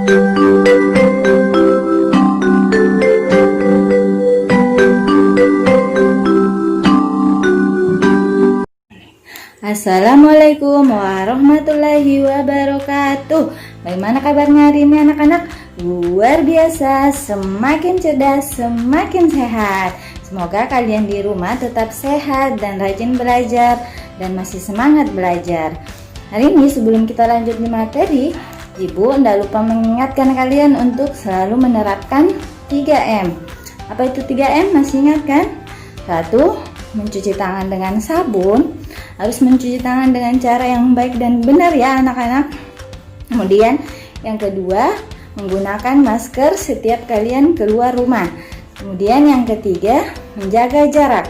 Assalamualaikum warahmatullahi wabarakatuh. Bagaimana kabarnya hari ini anak-anak? Luar biasa, semakin cerdas, semakin sehat. Semoga kalian di rumah tetap sehat dan rajin belajar dan masih semangat belajar. Hari ini sebelum kita lanjut di materi, Ibu tidak lupa mengingatkan kalian untuk selalu menerapkan 3M. Apa itu 3M? Masih ingat kan? 1. Mencuci tangan dengan sabun. Harus mencuci tangan dengan cara yang baik dan benar ya anak-anak. Kemudian yang kedua, menggunakan masker setiap kalian keluar rumah. Kemudian yang ketiga, menjaga jarak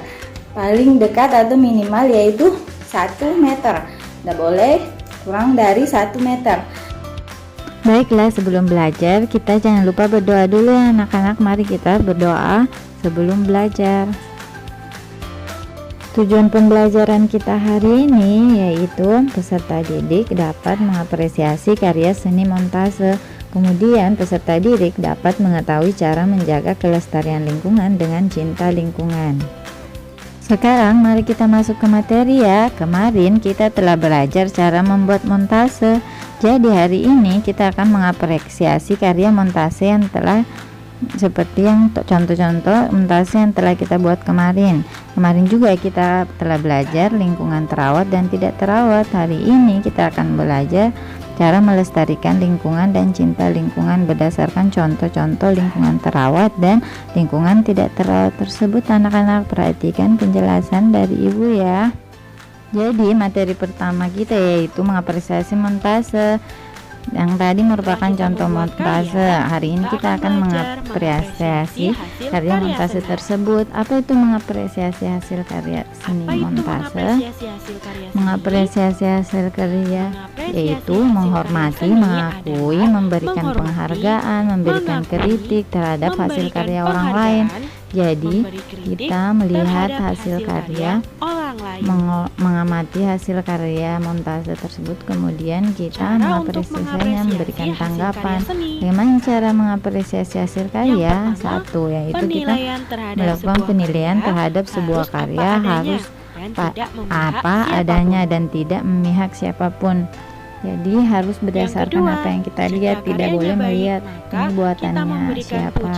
paling dekat atau minimal yaitu 1 meter. Tidak boleh kurang dari 1 meter. Baiklah, sebelum belajar kita jangan lupa berdoa dulu ya anak-anak. Mari kita berdoa sebelum belajar. Tujuan pembelajaran kita hari ini yaitu peserta didik dapat mengapresiasi karya seni montase. Kemudian peserta didik dapat mengetahui cara menjaga kelestarian lingkungan dengan cinta lingkungan. Sekarang mari kita masuk ke materi ya. Kemarin kita telah belajar cara membuat montase. Jadi hari ini kita akan mengapresiasi karya montase yang telah seperti yang contoh-contoh montase yang telah kita buat kemarin. Kemarin juga kita telah belajar lingkungan terawat dan tidak terawat. Hari ini kita akan belajar cara melestarikan lingkungan dan cinta lingkungan berdasarkan contoh-contoh lingkungan terawat dan lingkungan tidak terawat tersebut. Anak-anak perhatikan penjelasan dari Ibu ya. Jadi materi pertama kita yaitu mengapresiasi montase. Yang tadi merupakan contoh montase. Hari ini kita akan mengapresiasi karya montase tersebut. Apa itu mengapresiasi hasil karya seni montase? Mengapresiasi hasil karya yaitu menghormati, mengakui, memberikan penghargaan, memberikan kritik terhadap hasil karya orang lain. Jadi kita melihat hasil karya, mengamati hasil karya montase tersebut, kemudian kita mengapresiasinya, memberikan tanggapan. Bagaimana cara mengapresiasi hasil karya? 1, yaitu kita melakukan penilaian terhadap sebuah karya harus apa adanya dan tidak memihak siapapun. Jadi harus berdasarkan apa yang kita lihat, tidak boleh melihat ini buatannya siapa.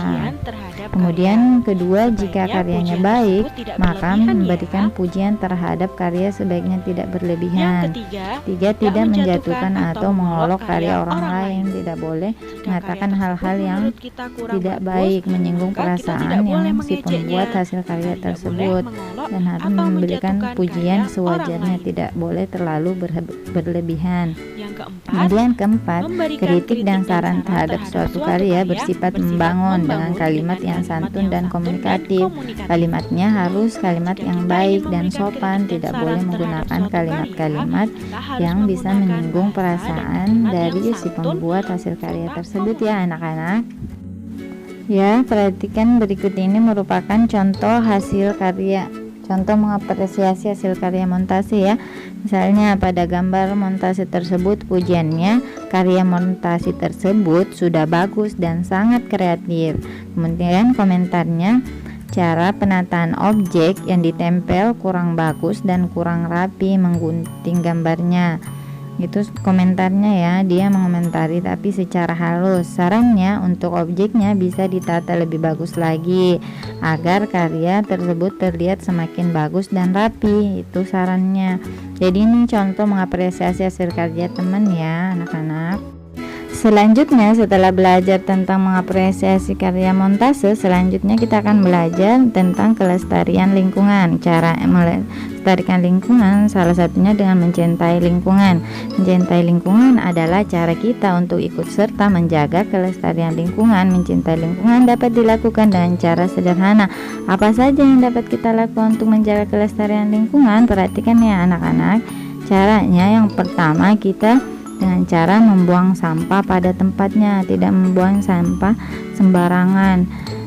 Kemudian kedua, jika karyanya baik, maka memberikan pujian terhadap karya sebaiknya tidak berlebihan. 3, tidak menjatuhkan atau mengolok karya orang lain, tidak boleh mengatakan hal-hal yang tidak baik, menyinggung perasaan yang si pembuat hasil karya tersebut, dan harus memberikan pujian sewajarnya, tidak boleh terlalu berlebihan. Kemudian keempat, kritik dan saran terhadap suatu karya bersifat membangun dengan kalimat yang santun dan komunikatif. Kalimatnya harus kalimat yang baik dan sopan, tidak boleh menggunakan kalimat-kalimat yang bisa menyinggung perasaan dari si pembuat hasil karya tersebut ya anak-anak. Ya, perhatikan berikut ini merupakan contoh hasil karya. Contoh mengapresiasi hasil karya montase ya. Misalnya pada gambar montase tersebut pujiannya, karya montase tersebut sudah bagus dan sangat kreatif. Kemudian komentarnya, cara penataan objek yang ditempel kurang bagus dan kurang rapi menggunting gambarnya. Itu komentarnya ya, dia mengomentari tapi secara halus. Sarannya untuk objeknya bisa ditata lebih bagus lagi agar karya tersebut terlihat semakin bagus dan rapi. Itu sarannya. Jadi ini contoh mengapresiasi hasil karya teman ya anak-anak. Selanjutnya setelah belajar tentang mengapresiasi karya montase, selanjutnya kita akan belajar tentang kelestarian lingkungan. Cara melestarikan lingkungan salah satunya dengan mencintai lingkungan. Mencintai lingkungan adalah cara kita untuk ikut serta menjaga kelestarian lingkungan. Mencintai lingkungan dapat dilakukan dengan cara sederhana. Apa saja yang dapat kita lakukan untuk menjaga kelestarian lingkungan? Perhatikan ya anak-anak. Caranya yang pertama, kita dengan cara membuang sampah pada tempatnya, tidak membuang sampah sembarangan.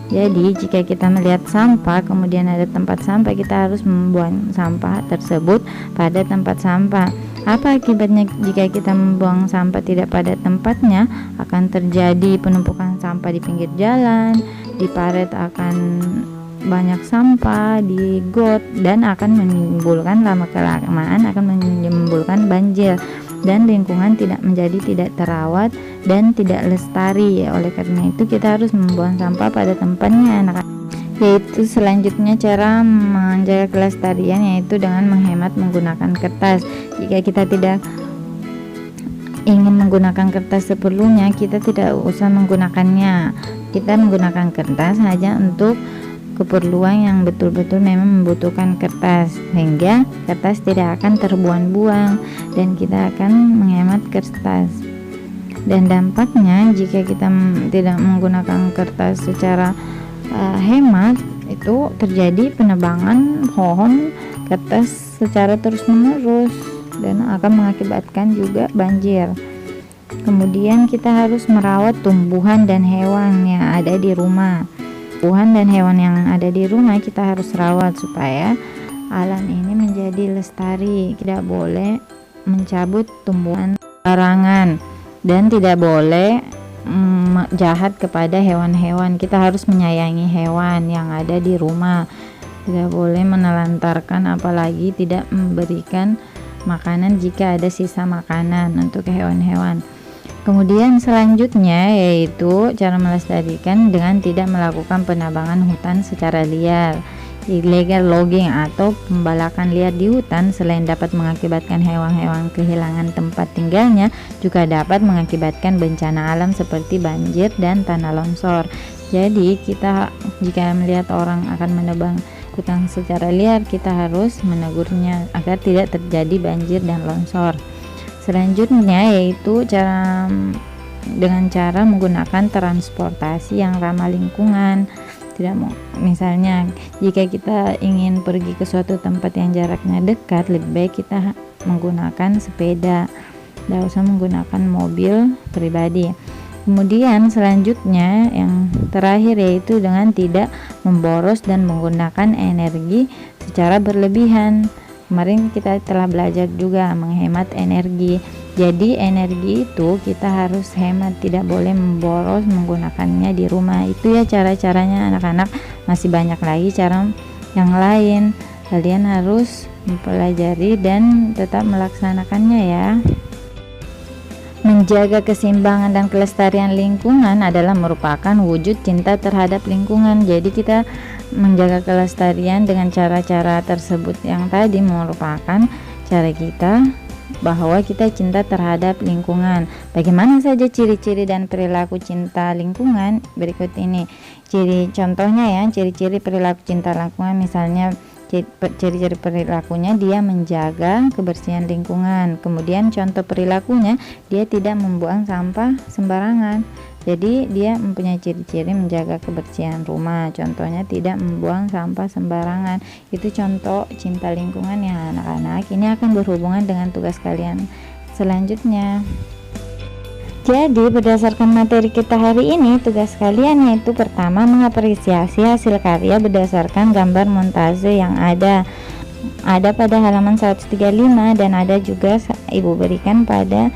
Jadi jika kita melihat sampah kemudian ada tempat sampah, kita harus membuang sampah tersebut pada tempat sampah. Apa akibatnya jika kita membuang sampah tidak pada tempatnya? Akan terjadi penumpukan sampah di pinggir jalan, di paret akan banyak sampah, di got, dan akan menimbulkan lama-kelamaan akan menimbulkan banjir, dan lingkungan tidak terawat dan tidak lestari. Oleh karena itu kita harus membuang sampah pada tempatnya, anak-anak. Yaitu selanjutnya cara menjaga kelestarian, yaitu dengan menghemat menggunakan kertas. Jika kita tidak ingin menggunakan kertas seperlunya, kita tidak usah menggunakannya. Kita menggunakan kertas hanya untuk keperluan yang betul-betul memang membutuhkan kertas, sehingga kertas tidak akan terbuang-buang dan kita akan menghemat kertas. Dan dampaknya jika kita tidak menggunakan kertas secara hemat, itu terjadi penebangan pohon kertas secara terus-menerus dan akan mengakibatkan juga banjir. Kemudian kita harus merawat tumbuhan dan hewan yang ada di rumah. Tumbuhan dan hewan yang ada di rumah kita harus rawat supaya alam ini menjadi lestari. Tidak boleh mencabut tumbuhan sembarangan dan tidak boleh jahat kepada hewan-hewan. Kita harus menyayangi hewan yang ada di rumah. Tidak boleh menelantarkan, apalagi tidak memberikan makanan jika ada sisa makanan untuk hewan-hewan. Kemudian selanjutnya yaitu cara melestarikan dengan tidak melakukan penebangan hutan secara liar. Illegal logging atau pembalakan liar di hutan selain dapat mengakibatkan hewan-hewan kehilangan tempat tinggalnya, juga dapat mengakibatkan bencana alam seperti banjir dan tanah longsor. Jadi kita jika melihat orang akan menebang hutan secara liar, kita harus menegurnya agar tidak terjadi banjir dan longsor. Selanjutnya yaitu dengan cara menggunakan transportasi yang ramah lingkungan. Misalnya jika kita ingin pergi ke suatu tempat yang jaraknya dekat, lebih baik kita menggunakan sepeda, tidak usah menggunakan mobil pribadi. Kemudian selanjutnya yang terakhir yaitu dengan tidak memboros dan menggunakan energi secara berlebihan. Kemarin kita telah belajar juga menghemat energi. Jadi energi itu kita harus hemat, tidak boleh memboros menggunakannya di rumah. Itu ya cara-caranya anak-anak. Masih banyak lagi cara yang lain. Kalian harus mempelajari dan tetap melaksanakannya ya. Menjaga keseimbangan dan kelestarian lingkungan adalah merupakan wujud cinta terhadap lingkungan. Jadi kita menjaga kelestarian dengan cara-cara tersebut yang tadi merupakan cara kita bahwa kita cinta terhadap lingkungan. Bagaimana saja ciri-ciri dan perilaku cinta lingkungan? Berikut ini contohnya ya, ciri-ciri perilaku cinta lingkungan. Misalnya ciri-ciri perilakunya dia menjaga kebersihan lingkungan. Kemudian contoh perilakunya dia tidak membuang sampah sembarangan. Jadi dia mempunyai ciri-ciri menjaga kebersihan rumah. Contohnya tidak membuang sampah sembarangan. Itu contoh cinta lingkungan ya anak-anak. Ini akan berhubungan dengan tugas kalian selanjutnya. Jadi berdasarkan materi kita hari ini, tugas kalian yaitu pertama mengapresiasi hasil karya berdasarkan gambar montase yang ada pada halaman 135 dan ada juga ibu berikan pada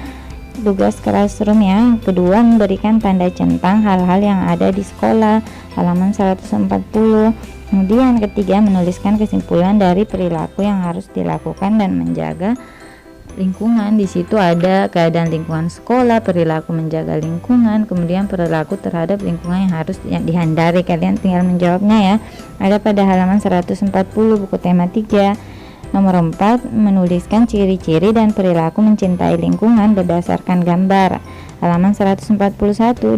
tugas classroom. Yang kedua memberikan tanda centang hal-hal yang ada di sekolah halaman 140. Kemudian ketiga menuliskan kesimpulan dari perilaku yang harus dilakukan dan menjaga lingkungan. Di situ ada keadaan lingkungan sekolah, perilaku menjaga lingkungan, kemudian perilaku terhadap lingkungan yang harus dihindari. Kalian tinggal menjawabnya ya. Ada pada halaman 140 buku tema 3. Nomor 4 menuliskan ciri-ciri dan perilaku mencintai lingkungan berdasarkan gambar. Halaman 141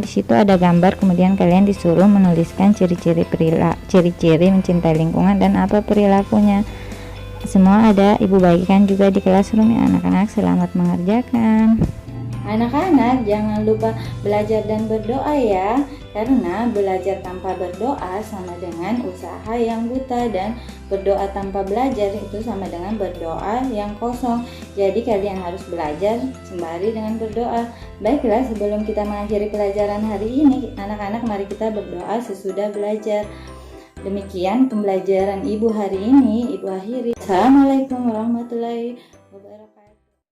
di situ ada gambar, kemudian kalian disuruh menuliskan ciri-ciri mencintai lingkungan dan apa perilakunya. Semua ada ibu bagikan juga di classroom ya anak-anak. Selamat mengerjakan. Anak-anak jangan lupa belajar dan berdoa ya, karena belajar tanpa berdoa sama dengan usaha yang buta, dan berdoa tanpa belajar itu sama dengan berdoa yang kosong. Jadi kalian harus belajar sembari dengan berdoa. Baiklah, sebelum kita mengakhiri pelajaran hari ini, anak-anak mari kita berdoa sesudah belajar. Demikian pembelajaran Ibu hari ini, Ibu akhiri. Assalamualaikum warahmatullahi wabarakatuh.